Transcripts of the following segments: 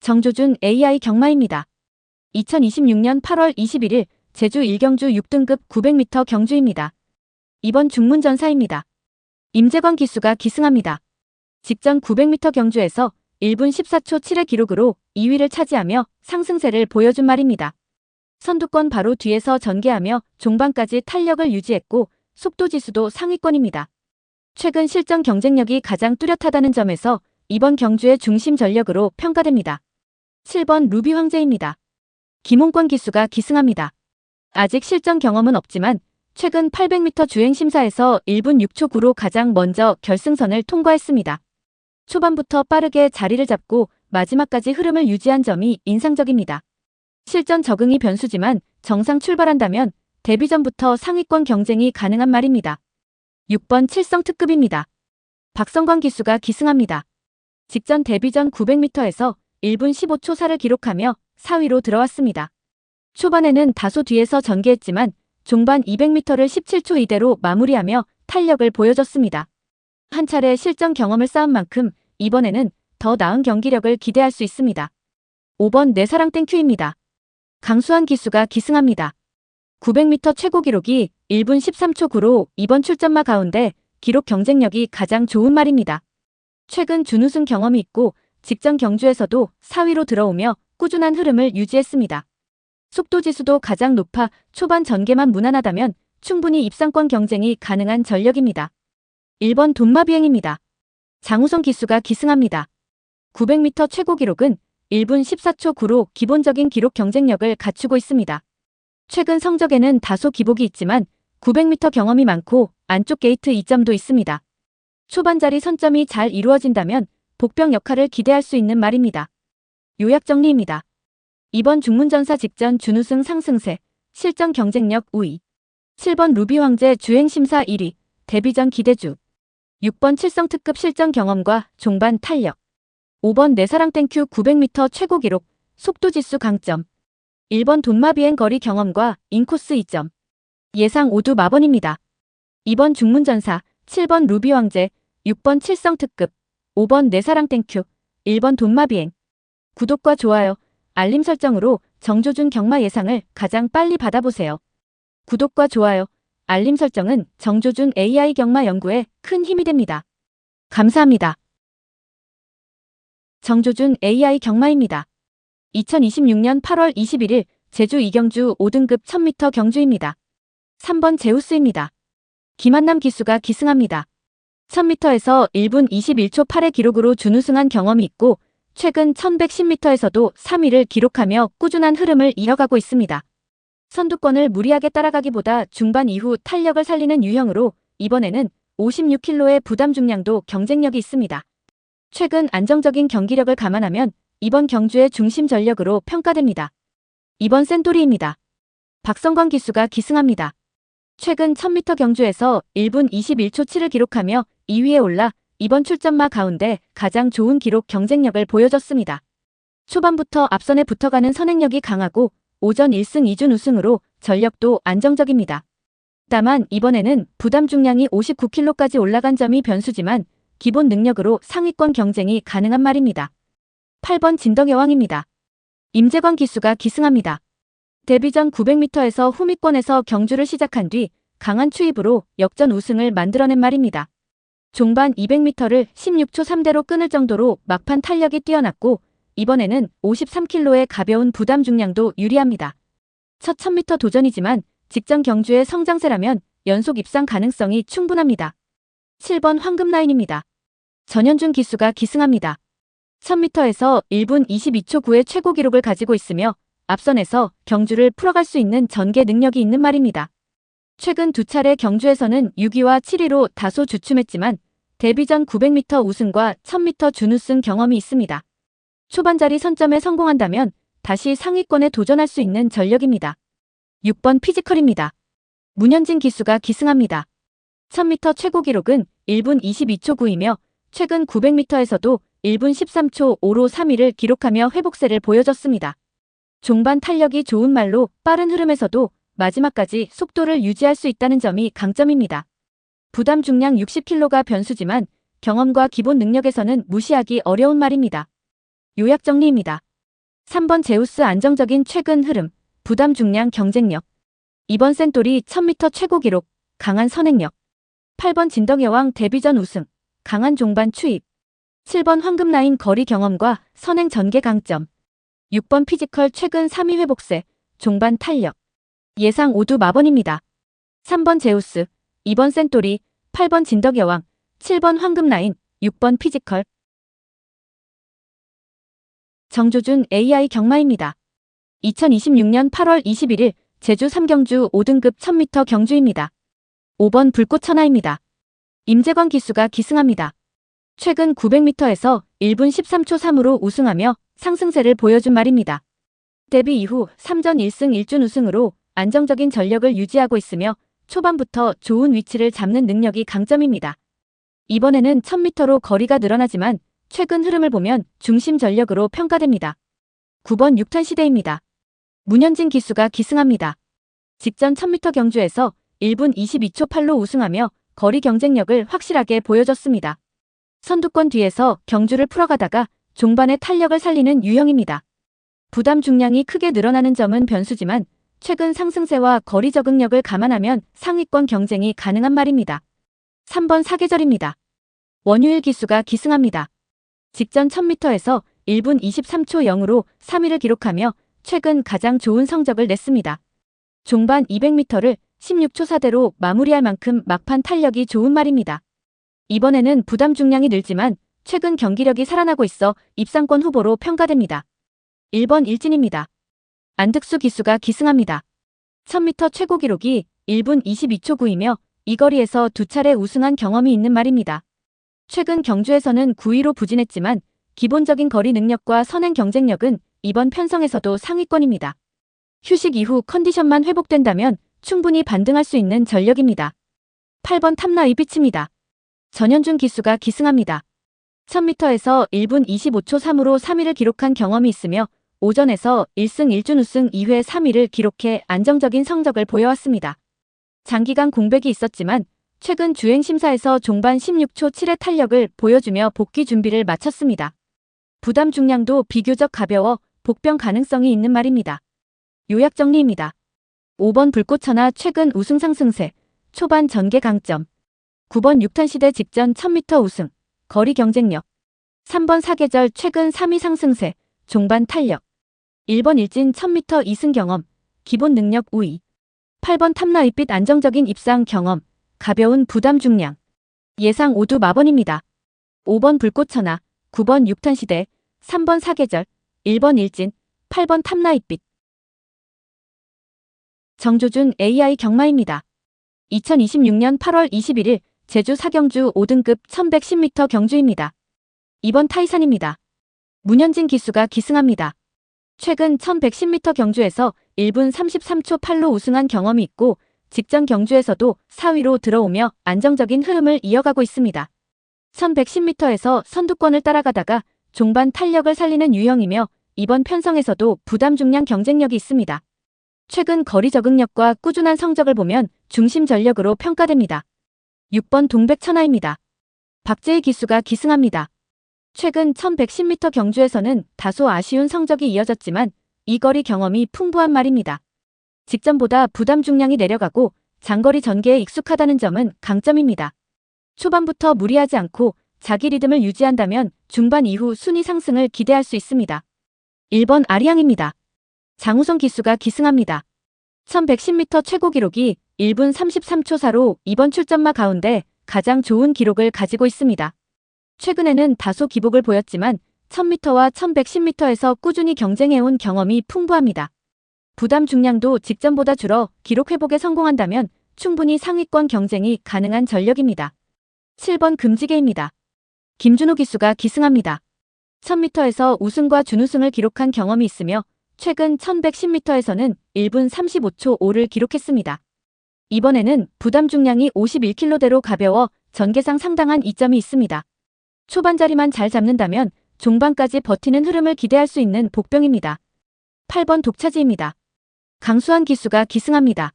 정조준 AI 경마입니다. 2026년 8월 21일 제주 1경주 6등급 900m 경주입니다. 이번 중문전사입니다. 임재광 기수가 기승합니다. 직전 900m 경주에서 1분 14초 7의 기록으로 2위를 차지하며 상승세를 보여준 말입니다. 선두권 바로 뒤에서 전개하며 종반까지 탄력을 유지했고 속도지수도 상위권입니다. 최근 실전 경쟁력이 가장 뚜렷하다는 점에서 이번 경주의 중심 전력으로 평가됩니다. 7번 루비 황제입니다. 김홍권 기수가 기승합니다. 아직 실전 경험은 없지만 최근 800m 주행 심사에서 1분 6초 9로 가장 먼저 결승선을 통과했습니다. 초반부터 빠르게 자리를 잡고 마지막까지 흐름을 유지한 점이 인상적입니다. 실전 적응이 변수지만 정상 출발한다면 데뷔 전부터 상위권 경쟁이 가능한 말입니다. 6번 칠성 특급입니다. 박성광 기수가 기승합니다. 직전 데뷔 전 900m에서 1분 15초 4를 기록하며 4위로 들어왔습니다. 초반에는 다소 뒤에서 전개했지만 종반 200m를 17초 이대로 마무리하며 탄력을 보여줬습니다. 한 차례 실전 경험을 쌓은 만큼 이번에는 더 나은 경기력을 기대할 수 있습니다. 5번 내 사랑 땡큐입니다. 강수환 기수가 기승합니다. 900m 최고 기록이 1분 13초 9로 이번 출전마 가운데 기록 경쟁력이 가장 좋은 말입니다. 최근 준우승 경험이 있고 직전 경주에서도 4위로 들어오며 꾸준한 흐름을 유지했습니다. 속도지수도 가장 높아 초반 전개만 무난하다면 충분히 입상권 경쟁이 가능한 전력입니다. 1번 돈마비행입니다. 장우성 기수가 기승합니다. 900m 최고 기록은 1분 14초 9로 기본적인 기록 경쟁력을 갖추고 있습니다. 최근 성적에는 다소 기복이 있지만 900m 경험이 많고 안쪽 게이트 이점도 있습니다. 초반 자리 선점이 잘 이루어진다면 복병 역할을 기대할 수 있는 말입니다. 요약 정리입니다. 이번 중문전사 직전 준우승 상승세, 실전 경쟁력 우위. 7번 루비 황제 주행심사 1위, 데뷔 전 기대주. 6번 칠성 특급 실전 경험과 종반 탄력. 5번 내 사랑 땡큐 900m 최고 기록, 속도지수 강점. 1번 돈마비행 거리 경험과 인코스 2점. 예상 5두 마번입니다. 이번 중문전사 7번 루비 황제, 6번 칠성 특급, 5번 내 사랑 땡큐, 1번 돈마비행. 구독과 좋아요, 알림 설정으로 정조준 경마 예상을 가장 빨리 받아보세요. 구독과 좋아요, 알림 설정은 정조준 AI 경마 연구에 큰 힘이 됩니다. 감사합니다. 정조준 AI 경마입니다. 2026년 8월 21일 제주 2경주 5등급 1000m 경주입니다. 3번 제우스입니다. 김한남 기수가 기승합니다. 1000m에서 1분 21초 8의 기록으로 준우승한 경험이 있고 최근 1110m에서도 3위를 기록하며 꾸준한 흐름을 이어가고 있습니다. 선두권을 무리하게 따라가기보다 중반 이후 탄력을 살리는 유형으로 이번에는 56kg의 부담 중량도 경쟁력이 있습니다. 최근 안정적인 경기력을 감안하면 이번 경주의 중심 전력으로 평가됩니다. 이번 센토리입니다. 박성광 기수가 기승합니다. 최근 1000m 경주에서 1분 21초 7을 기록하며 2위에 올라 이번 출전마 가운데 가장 좋은 기록 경쟁력을 보여줬습니다. 초반부터 앞선에 붙어가는 선행력이 강하고 오전 1승 2준 우승으로 전력도 안정적입니다. 다만 이번에는 부담 중량이 59kg까지 올라간 점이 변수지만 기본 능력으로 상위권 경쟁이 가능한 말입니다. 8번 진덕여왕입니다. 임재광 기수가 기승합니다. 데뷔 전 900m에서 후미권에서 경주를 시작한 뒤 강한 추입으로 역전 우승을 만들어낸 말입니다. 종반 200m를 16초 3대로 끊을 정도로 막판 탄력이 뛰어났고 이번에는 53kg의 가벼운 부담 중량도 유리합니다. 첫 1000m 도전이지만 직전 경주의 성장세라면 연속 입상 가능성이 충분합니다. 7번 황금라인입니다. 전현준 기수가 기승합니다. 1000m에서 1분 22초 9의 최고 기록을 가지고 있으며 앞선에서 경주를 풀어갈 수 있는 전개 능력이 있는 말입니다. 최근 두 차례 경주에서는 6위와 7위로 다소 주춤했지만 데뷔 전 900m 우승과 1000m 준우승 경험이 있습니다. 초반 자리 선점에 성공한다면 다시 상위권에 도전할 수 있는 전력입니다. 6번 피지컬입니다. 문현진 기수가 기승합니다. 1000m 최고 기록은 1분 22초 9이며 최근 900m에서도 1분 13초 5로 3위를 기록하며 회복세를 보여줬습니다. 종반 탄력이 좋은 말로 빠른 흐름에서도 마지막까지 속도를 유지할 수 있다는 점이 강점입니다. 부담 중량 60kg가 변수지만 경험과 기본 능력에서는 무시하기 어려운 말입니다. 요약 정리입니다. 3번 제우스 안정적인 최근 흐름, 부담 중량 경쟁력. 2번 센토리 1000m 최고 기록, 강한 선행력. 8번 진덕여왕 데뷔전 우승, 강한 종반 추입. 7번 황금라인 거리 경험과 선행 전개 강점. 6번 피지컬 최근 3위 회복세, 종반 탄력. 예상 5두 마번입니다. 3번 제우스, 2번 센토리, 8번 진덕여왕, 7번 황금라인, 6번 피지컬. 정조준 AI 경마입니다. 2026년 8월 21일 제주 3경주 5등급 1000m 경주입니다. 5번 불꽃 천하입니다. 임재광 기수가 기승합니다. 최근 900m에서 1분 13초 3으로 우승하며 상승세를 보여준 말입니다. 데뷔 이후 3전 1승 1준 우승으로 안정적인 전력을 유지하고 있으며 초반부터 좋은 위치를 잡는 능력이 강점입니다. 이번에는 1000m로 거리가 늘어나지만 최근 흐름을 보면 중심 전력으로 평가됩니다. 9번 6탄 시대입니다. 문현진 기수가 기승합니다. 직전 1000m 경주에서 1분 22초 8로 우승하며 거리 경쟁력을 확실하게 보여줬습니다. 선두권 뒤에서 경주를 풀어가다가 종반의 탄력을 살리는 유형입니다. 부담 중량이 크게 늘어나는 점은 변수지만 최근 상승세와 거리 적응력을 감안하면 상위권 경쟁이 가능한 말입니다. 3번 사계절입니다. 원유일 기수가 기승합니다. 직전 1000m에서 1분 23초 0으로 3위를 기록하며 최근 가장 좋은 성적을 냈습니다. 종반 200m를 16초 4대로 마무리할 만큼 막판 탄력이 좋은 말입니다. 이번에는 부담 중량이 늘지만 최근 경기력이 살아나고 있어 입상권 후보로 평가됩니다. 1번 일진입니다. 안득수 기수가 기승합니다. 1000m 최고 기록이 1분 22초 9이며 이 거리에서 두 차례 우승한 경험이 있는 말입니다. 최근 경주에서는 9위로 부진했지만 기본적인 거리 능력과 선행 경쟁력은 이번 편성에서도 상위권입니다. 휴식 이후 컨디션만 회복된다면 충분히 반등할 수 있는 전력입니다. 8번 탐나의 빛입니다. 전현준 기수가 기승합니다. 1000m에서 1분 25초 3으로 3위를 기록한 경험이 있으며 오전에서 1승 1준 우승 2회 3위를 기록해 안정적인 성적을 보여왔습니다. 장기간 공백이 있었지만 최근 주행심사에서 종반 16초 7의 탄력을 보여주며 복귀 준비를 마쳤습니다. 부담 중량도 비교적 가벼워 복병 가능성이 있는 말입니다. 요약 정리입니다. 5번 불꽃천하 최근 우승 상승세, 초반 전개 강점. 9번 6탄 시대 직전 1000m 우승, 거리 경쟁력. 3번 사계절 최근 3위 상승세, 종반 탄력. 1번 일진 1000m 2승 경험, 기본 능력 우위. 8번 탐나의빛 안정적인 입상 경험, 가벼운 부담 중량. 예상 5두 마번입니다. 5번 불꽃천하, 9번 6탄 시대, 3번 사계절, 1번 일진, 8번 탐나의빛. 정조준 AI 경마입니다. 2026년 8월 21일 제주 4경주 5등급 1110m 경주입니다. 2번 타이산입니다. 문현진 기수가 기승합니다. 최근 1110m 경주에서 1분 33초 8로 우승한 경험이 있고 직전 경주에서도 4위로 들어오며 안정적인 흐름을 이어가고 있습니다. 1110m에서 선두권을 따라가다가 종반 탄력을 살리는 유형이며 이번 편성에서도 부담 중량 경쟁력이 있습니다. 최근 거리 적응력과 꾸준한 성적을 보면 중심 전력으로 평가됩니다. 6번 동백천하입니다. 박재희 기수가 기승합니다. 최근 1110m 경주에서는 다소 아쉬운 성적이 이어졌지만 이 거리 경험이 풍부한 말입니다. 직전보다 부담 중량이 내려가고 장거리 전개에 익숙하다는 점은 강점입니다. 초반부터 무리하지 않고 자기 리듬을 유지한다면 중반 이후 순위 상승을 기대할 수 있습니다. 1번 아리앙입니다. 장우성 기수가 기승합니다. 1110m 최고 기록이 1분 33초 4로 이번 출전마 가운데 가장 좋은 기록을 가지고 있습니다. 최근에는 다소 기복을 보였지만 1000m와 1110m에서 꾸준히 경쟁해온 경험이 풍부합니다. 부담 중량도 직전보다 줄어 기록 회복에 성공한다면 충분히 상위권 경쟁이 가능한 전력입니다. 7번 금지개입니다. 김준호 기수가 기승합니다. 1000m에서 우승과 준우승을 기록한 경험이 있으며 최근 1110m에서는 1분 35초 5를 기록했습니다. 이번에는 부담 중량이 51kg대로 가벼워 전개상 상당한 이점이 있습니다. 초반 자리만 잘 잡는다면 종반까지 버티는 흐름을 기대할 수 있는 복병입니다. 8번 독차지입니다. 강수환 기수가 기승합니다.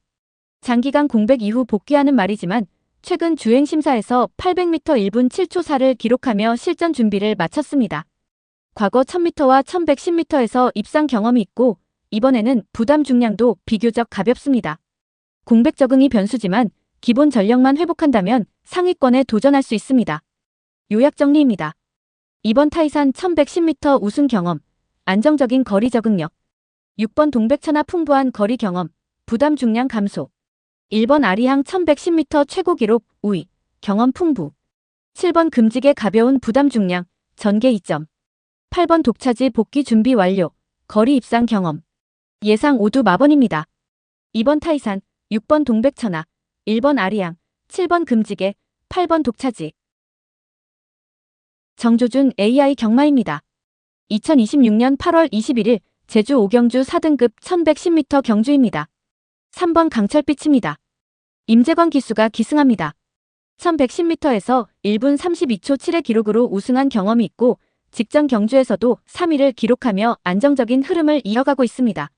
장기간 공백 이후 복귀하는 말이지만 최근 주행심사에서 800m 1분 7초 4를 기록하며 실전 준비를 마쳤습니다. 과거 1000m와 1110m에서 입상 경험이 있고 이번에는 부담 중량도 비교적 가볍습니다. 공백 적응이 변수지만 기본 전력만 회복한다면 상위권에 도전할 수 있습니다. 요약 정리입니다. 이번 타이산 1110m 우승 경험, 안정적인 거리 적응력. 6번 동백천하 풍부한 거리 경험, 부담 중량 감소. 1번 아리항 1110m 최고 기록 우위, 경험 풍부. 7번 금지개 가벼운 부담 중량, 전개 2점. 8번 독차지 복귀 준비 완료, 거리 입상 경험. 예상 5두 마번입니다. 2번 타이산, 6번 동백천하, 1번 아리양, 7번 금지개, 8번 독차지. 정조준 AI 경마입니다. 2026년 8월 21일 제주 오경주 4등급 1110m 경주입니다. 3번 강철빛입니다. 임재광 기수가 기승합니다. 1110m에서 1분 32초 7의 기록으로 우승한 경험이 있고 직전 경주에서도 3위를 기록하며 안정적인 흐름을 이어가고 있습니다.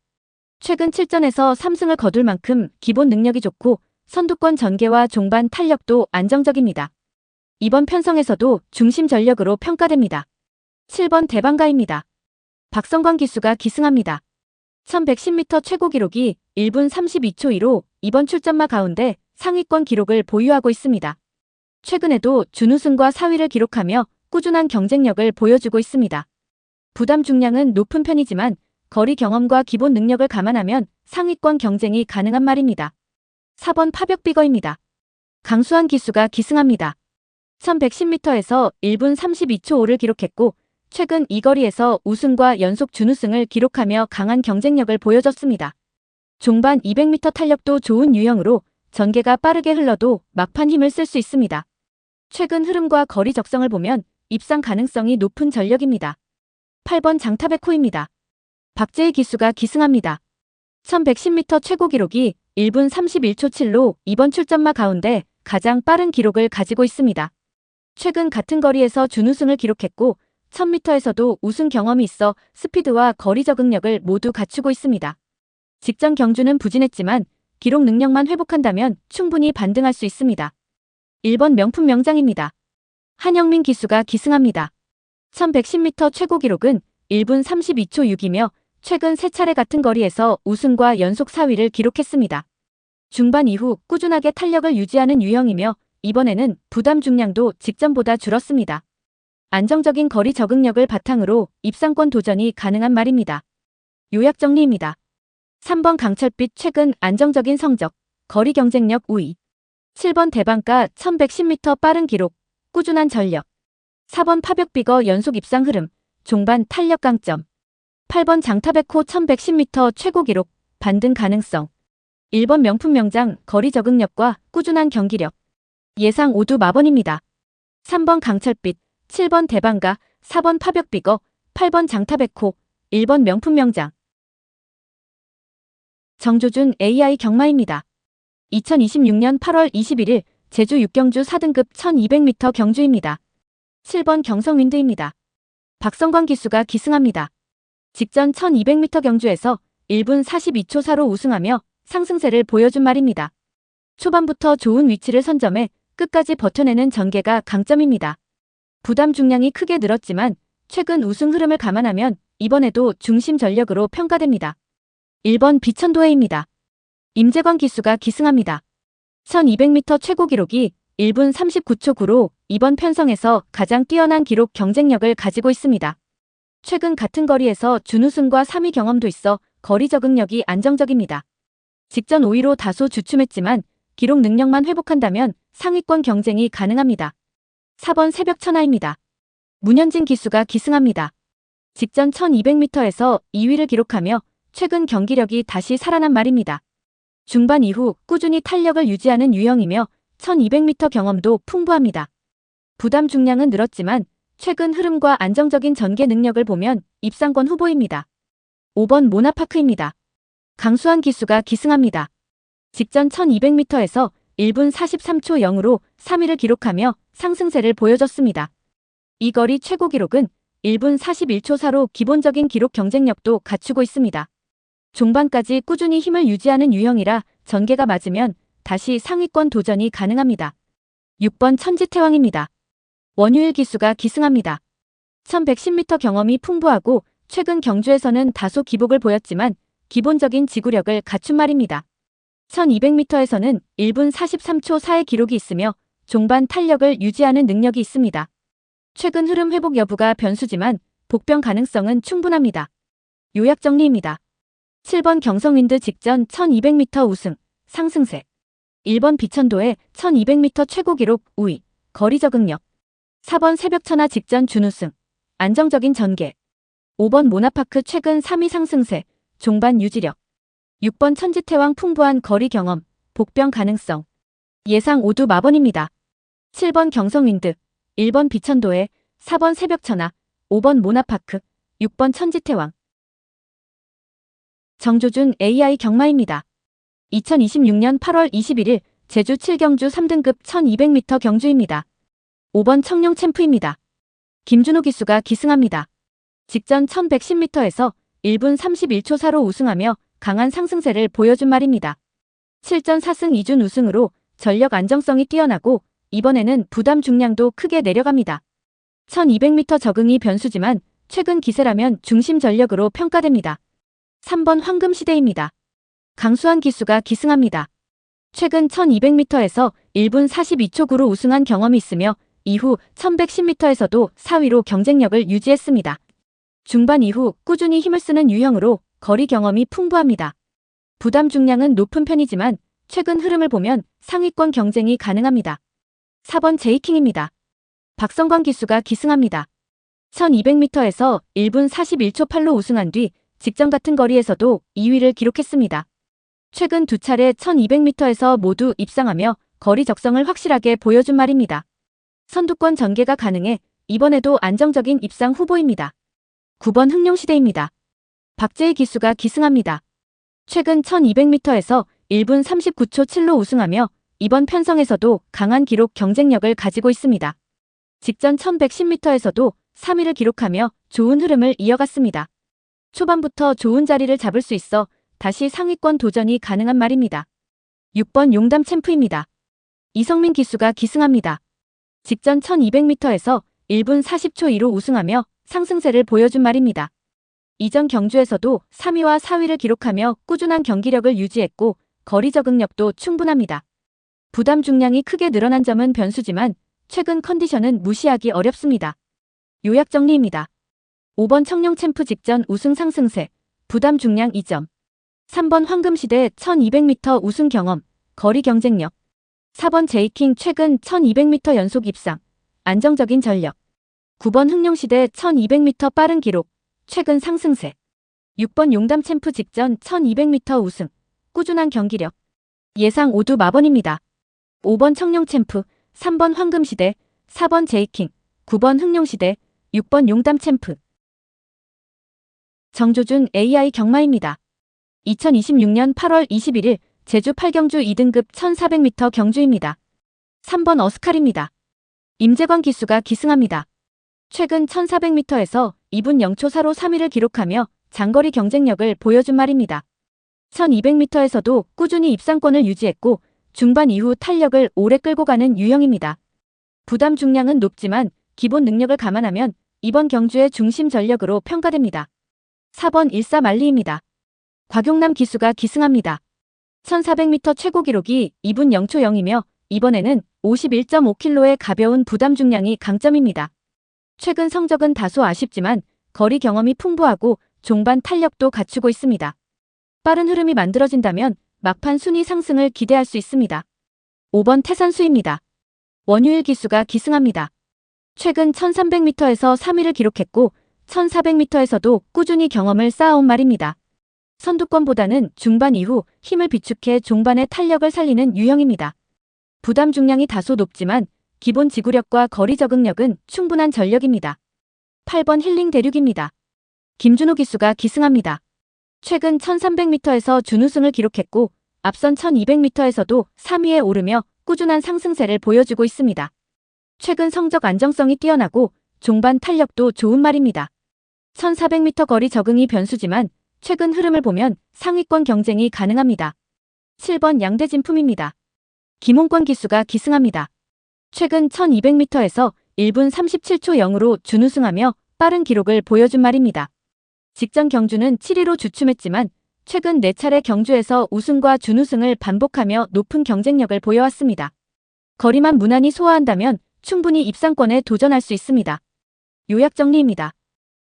최근 7전에서 3승을 거둘 만큼 기본 능력이 좋고 선두권 전개와 종반 탄력도 안정적입니다. 이번 편성에서도 중심 전력으로 평가됩니다. 7번 대방가입니다. 박성광 기수가 기승합니다. 1110m 최고 기록이 1분 32초 2로 이번 출전마 가운데 상위권 기록을 보유하고 있습니다. 최근에도 준우승과 4위를 기록하며 꾸준한 경쟁력을 보여주고 있습니다. 부담 중량은 높은 편이지만 거리 경험과 기본 능력을 감안하면 상위권 경쟁이 가능한 말입니다. 4번 파벽비거입니다. 강수환 기수가 기승합니다. 1110m에서 1분 32초 5를 기록했고 최근 이 거리에서 우승과 연속 준우승을 기록하며 강한 경쟁력을 보여줬습니다. 종반 200m 탄력도 좋은 유형으로 전개가 빠르게 흘러도 막판 힘을 쓸 수 있습니다. 최근 흐름과 거리 적성을 보면 입상 가능성이 높은 전력입니다. 8번 장타백호입니다. 박재희 기수가 기승합니다. 1110m 최고 기록이 1분 31초 7로 이번 출전마 가운데 가장 빠른 기록을 가지고 있습니다. 최근 같은 거리에서 준우승을 기록했고 1000m에서도 우승 경험이 있어 스피드와 거리 적응력을 모두 갖추고 있습니다. 직전 경주는 부진했지만 기록 능력만 회복한다면 충분히 반등할 수 있습니다. 1번 명품 명장입니다. 한영민 기수가 기승합니다. 1110m 최고 기록은 1분 32초 6이며 최근 3차례 같은 거리에서 우승과 연속 4위를 기록했습니다. 중반 이후 꾸준하게 탄력을 유지하는 유형이며 이번에는 부담 중량도 직전보다 줄었습니다. 안정적인 거리 적응력을 바탕으로 입상권 도전이 가능한 말입니다. 요약 정리입니다. 3번 강철빛 최근 안정적인 성적, 거리 경쟁력 우위. 7번 대방가 1110m 빠른 기록, 꾸준한 전력. 4번 파벽비거 연속 입상 흐름, 종반 탄력 강점. 8번 장타백호 1110m 최고 기록, 반등 가능성. 1번 명품 명장 거리 적응력과 꾸준한 경기력. 예상 5두 마번입니다. 3번 강철빛, 7번 대방가, 4번 파벽비거, 8번 장타백호, 1번 명품 명장. 정조준 AI 경마입니다. 2026년 8월 21일 제주 육경주 4등급 1200m 경주입니다. 7번 경성윈드입니다. 박성광 기수가 기승합니다. 직전 1200m 경주에서 1분 42초 4로 우승하며 상승세를 보여준 말입니다. 초반부터 좋은 위치를 선점해 끝까지 버텨내는 전개가 강점입니다. 부담 중량이 크게 늘었지만 최근 우승 흐름을 감안하면 이번에도 중심 전력으로 평가됩니다. 1번 비천도해입니다. 임재광 기수가 기승합니다. 1200m 최고 기록이 1분 39초 9로 이번 편성에서 가장 뛰어난 기록 경쟁력을 가지고 있습니다. 최근 같은 거리에서 준우승과 3위 경험도 있어 거리 적응력이 안정적입니다. 직전 5위로 다소 주춤했지만 기록 능력만 회복한다면 상위권 경쟁이 가능합니다. 4번 새벽천하입니다. 문현진 기수가 기승합니다. 직전 1200m에서 2위를 기록하며 최근 경기력이 다시 살아난 말입니다. 중반 이후 꾸준히 탄력을 유지하는 유형이며 1200m 경험도 풍부합니다. 부담 중량은 늘었지만 최근 흐름과 안정적인 전개 능력을 보면 입상권 후보입니다. 5번 모나파크입니다. 강수환 기수가 기승합니다. 직전 1200m에서 1분 43초 0으로 3위를 기록하며 상승세를 보여줬습니다. 이 거리 최고 기록은 1분 41초 4로 기본적인 기록 경쟁력도 갖추고 있습니다. 종반까지 꾸준히 힘을 유지하는 유형이라 전개가 맞으면 다시 상위권 도전이 가능합니다. 6번 천지태왕입니다. 원유일 기수가 기승합니다. 1110m 경험이 풍부하고 최근 경주에서는 다소 기복을 보였지만 기본적인 지구력을 갖춘 말입니다. 1200m에서는 1분 43초 4의 기록이 있으며 종반 탄력을 유지하는 능력이 있습니다. 최근 흐름 회복 여부가 변수지만 복병 가능성은 충분합니다. 요약 정리입니다. 7번 경성윈드 직전 1200m 우승, 상승세. 1번 비천도의 1200m 최고 기록 우위, 거리 적응력. 4번 새벽천하 직전 준우승, 안정적인 전개. 5번 모나파크 최근 3위 상승세, 종반 유지력. 6번 천지태왕 풍부한 거리 경험, 복병 가능성. 예상 5두 마번입니다. 7번 경성윈드, 1번 비천도의, 4번 새벽천하, 5번 모나파크, 6번 천지태왕. 정조준 AI 경마입니다. 2026년 8월 21일 제주 7경주 3등급 1200m 경주입니다. 5번 청룡 챔프입니다. 김준호 기수가 기승합니다. 직전 1110m에서 1분 31초 4로 우승하며 강한 상승세를 보여준 말입니다. 7전 4승 2준 우승으로 전력 안정성이 뛰어나고 이번에는 부담 중량도 크게 내려갑니다. 1200m 적응이 변수지만 최근 기세라면 중심 전력으로 평가됩니다. 3번 황금시대입니다. 강수환 기수가 기승합니다. 최근 1200m에서 1분 42초 9로 우승한 경험이 있으며 이후 1110m에서도 4위로 경쟁력을 유지했습니다. 중반 이후 꾸준히 힘을 쓰는 유형으로 거리 경험이 풍부합니다. 부담 중량은 높은 편이지만 최근 흐름을 보면 상위권 경쟁이 가능합니다. 4번 제이킹입니다. 박성광 기수가 기승합니다. 1200m에서 1분 41초 8로 우승한 뒤 직전 같은 거리에서도 2위를 기록했습니다. 최근 두 차례 1200m에서 모두 입상하며 거리 적성을 확실하게 보여준 말입니다. 선두권 전개가 가능해 이번에도 안정적인 입상 후보입니다. 9번 흥룡시대입니다. 박재희 기수가 기승합니다. 최근 1200m에서 1분 39초 7로 우승하며 이번 편성에서도 강한 기록 경쟁력을 가지고 있습니다. 직전 1110m에서도 3위를 기록하며 좋은 흐름을 이어갔습니다. 초반부터 좋은 자리를 잡을 수 있어 다시 상위권 도전이 가능한 말입니다. 6번 용담 챔프입니다. 이성민 기수가 기승합니다. 직전 1200m에서 1분 40초 2로 우승하며 상승세를 보여준 말입니다. 이전 경주에서도 3위와 4위를 기록하며 꾸준한 경기력을 유지했고 거리 적응력도 충분합니다. 부담 중량이 크게 늘어난 점은 변수지만 최근 컨디션은 무시하기 어렵습니다. 요약 정리입니다. 5번 청룡 챔프 직전 우승 상승세, 부담 중량 2점. 3번 황금시대 1200m 우승 경험, 거리 경쟁력. 4번 제이킹 최근 1200m 연속 입상, 안정적인 전력. 9번 흥룡시대 1200m 빠른 기록, 최근 상승세. 6번 용담 챔프 직전 1200m 우승, 꾸준한 경기력. 예상 5두 마번입니다. 5번 청룡 챔프, 3번 황금시대, 4번 제이킹, 9번 흥룡시대, 6번 용담 챔프. 정조준 AI 경마입니다. 2026년 8월 21일 제주 8경주 2등급 1400m 경주입니다. 3번 어스칼입니다. 임재광 기수가 기승합니다. 최근 1400m에서 2분 0초 4로 3위를 기록하며 장거리 경쟁력을 보여준 말입니다. 1200m에서도 꾸준히 입상권을 유지했고 중반 이후 탄력을 오래 끌고 가는 유형입니다. 부담 중량은 높지만 기본 능력을 감안하면 이번 경주의 중심 전력으로 평가됩니다. 4번 일사만리입니다. 곽용남 기수가 기승합니다. 1400m 최고 기록이 2분 0초 0이며 이번에는 51.5kg의 가벼운 부담 중량이 강점입니다. 최근 성적은 다소 아쉽지만 거리 경험이 풍부하고 종반 탄력도 갖추고 있습니다. 빠른 흐름이 만들어진다면 막판 순위 상승을 기대할 수 있습니다. 5번 태산수입니다. 원유일 기수가 기승합니다. 최근 1300m에서 3위를 기록했고 1400m에서도 꾸준히 경험을 쌓아온 말입니다. 선두권보다는 중반 이후 힘을 비축해 종반의 탄력을 살리는 유형입니다. 부담 중량이 다소 높지만 기본 지구력과 거리 적응력은 충분한 전력입니다. 8번 힐링 대륙입니다. 김준호 기수가 기승합니다. 최근 1300m에서 준우승을 기록했고 앞선 1200m에서도 3위에 오르며 꾸준한 상승세를 보여주고 있습니다. 최근 성적 안정성이 뛰어나고 종반 탄력도 좋은 말입니다. 1400m 거리 적응이 변수지만 최근 흐름을 보면 상위권 경쟁이 가능합니다. 7번 양대진품입니다. 김홍권 기수가 기승합니다. 최근 1200m에서 1분 37초 0으로 준우승하며 빠른 기록을 보여준 말입니다. 직전 경주는 7위로 주춤했지만 최근 4차례 경주에서 우승과 준우승을 반복하며 높은 경쟁력을 보여왔습니다. 거리만 무난히 소화한다면 충분히 입상권에 도전할 수 있습니다. 요약 정리입니다.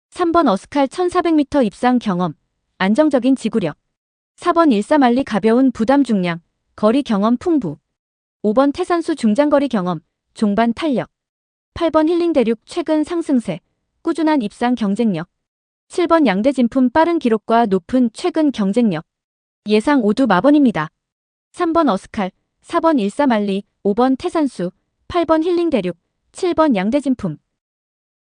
3번 어스칼 1400m 입상 경험, 안정적인 지구력. 4번 일사만리 가벼운 부담 중량, 거리 경험 풍부. 5번 태산수 중장거리 경험, 종반 탄력. 8번 힐링 대륙 최근 상승세, 꾸준한 입상 경쟁력. 7번 양대 진품 빠른 기록과 높은 최근 경쟁력. 예상 5두 마번입니다. 3번 어스칼, 4번 일사만리, 5번 태산수, 8번 힐링 대륙, 7번 양대 진품.